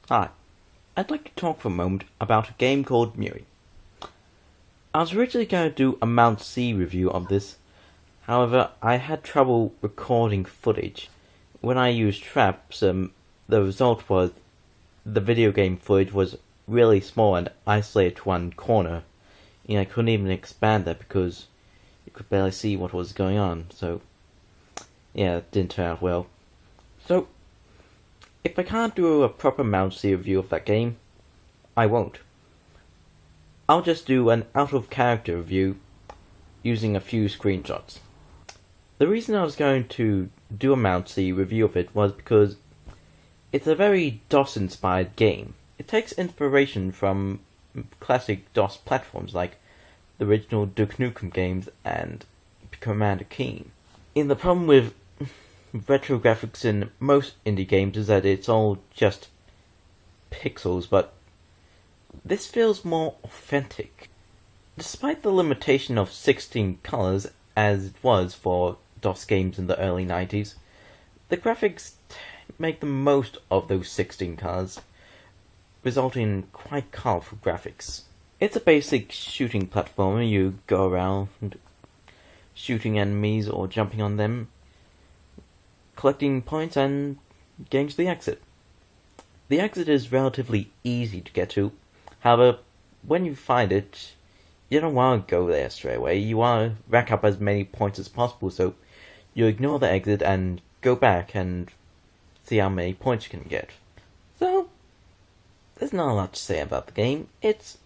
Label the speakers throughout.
Speaker 1: Hi, I'd like to talk for a moment about a game called MURI. I was originally going to do a Mount C review of this, however, I had trouble recording footage. When I used traps, the result was the video game footage was really small and isolated to one corner, and I couldn't even expand that because you could barely see what was going on, so yeah, it didn't turn out well. So, if I can't do a proper Mount C review of that game, I won't. I'll just do an out-of-character review using a few screenshots. The reason I was going to do a Mount C review of it was because it's a very DOS-inspired game. It takes inspiration from classic DOS platforms like the original Duke Nukem games and Commander Keen. The problem with retro graphics in most indie games is that it's all just pixels, but this feels more authentic. Despite the limitation of 16 colors, as it was for DOS games in the early 90s, the graphics make the most of those 16 colors, resulting in quite colorful graphics. It's a basic shooting platformer. You go around shooting enemies or jumping on them, collecting points and getting to the exit. The exit is relatively easy to get to. However, when you find it, you don't want to go there straight away. You want to rack up as many points as possible, so you ignore the exit and go back and see how many points you can get. So, there's not a lot to say about the game. It's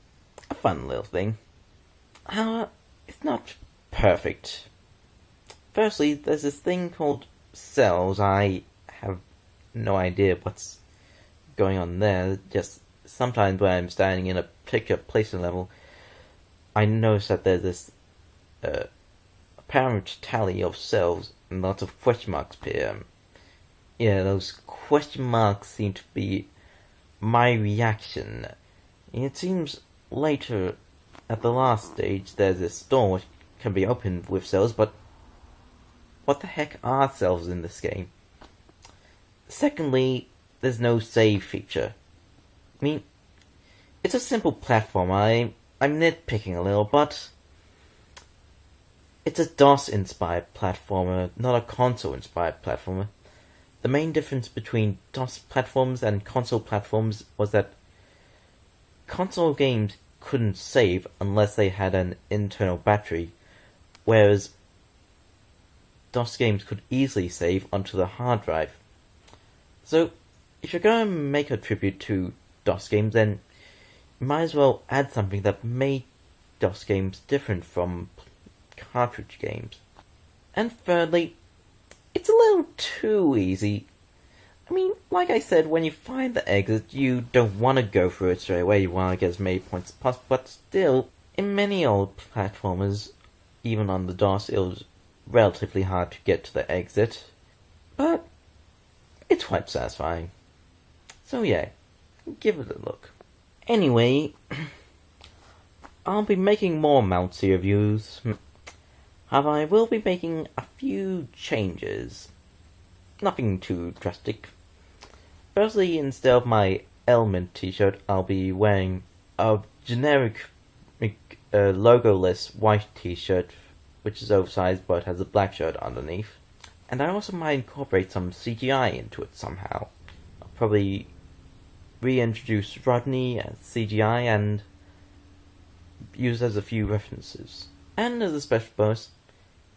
Speaker 1: a fun little thing. However, it's not perfect. Firstly, there's this thing called cells. I have no idea what's going on there. Just sometimes when I'm standing in a particular place in the level, I notice that there's this apparent tally of cells and lots of question marks appear. Yeah, those question marks seem to be my reaction. It seems later, at the last stage, there's this door which can be opened with cells, but what the heck are cells in this game? Secondly, there's no save feature. I mean, it's a simple platform. I'm nitpicking a little, but it's a DOS-inspired platformer, not a console-inspired platformer. The main difference between DOS platforms and console platforms was that console games couldn't save unless they had an internal battery, whereas DOS games could easily save onto the hard drive. So, if you're going to make a tribute to DOS games, then you might as well add something that made DOS games different from cartridge games. And thirdly, it's a little too easy. I mean, like I said, when you find the exit, you don't want to go through it straight away. You want to get as many points as possible. But still, in many old platformers, even on the DOS, it was relatively hard to get to the exit. But it's quite satisfying. So yeah, give it a look. Anyway, I'll be making more Mount C reviews. However, I will be making a few changes. Nothing too drastic. Firstly, instead of my Element t-shirt, I'll be wearing a generic logo-less white t-shirt, which is oversized but has a black shirt underneath. And I also might incorporate some CGI into it somehow. I'll probably reintroduce Rodney as CGI and use as a few references. And as a special bonus,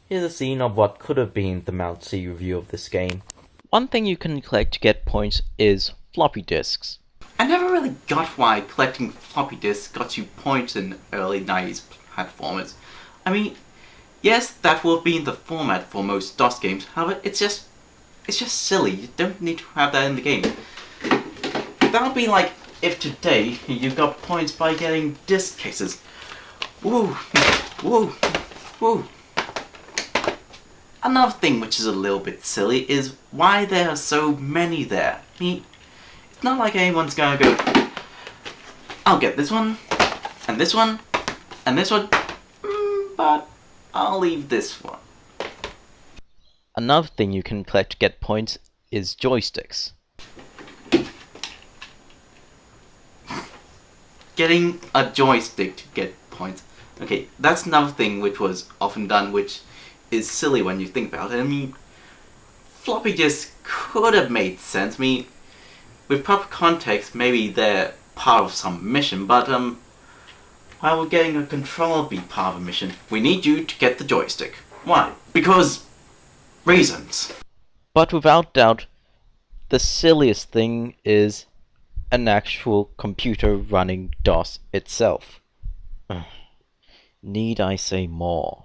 Speaker 1: here's a scene of what could have been the Mount C review of this game. One thing you can collect to get points is floppy disks. I never really got why collecting floppy disks got you points in early 90s platformers. I mean, yes, that will be in the format for most DOS games, however, it's just silly. You don't need to have that in the game. That would be like if today you got points by getting disc cases. Woo! Woo! Woo! Another thing which is a little bit silly is why there are so many there. I mean, it's not like anyone's gonna go, I'll get this one, and this one, and this one, but I'll leave this one. Another thing you can collect to get points is joysticks.
Speaker 2: getting a joystick to get points. Okay, that's another thing which was often done, which is silly when you think about it. I mean, floppy disks could have made sense. I mean, with proper context, maybe they're part of some mission, but while we're getting a controller be part of a mission, we need you to get the joystick. Why? Because reasons.
Speaker 1: But without doubt, the silliest thing is an actual computer running DOS itself. Need I say more?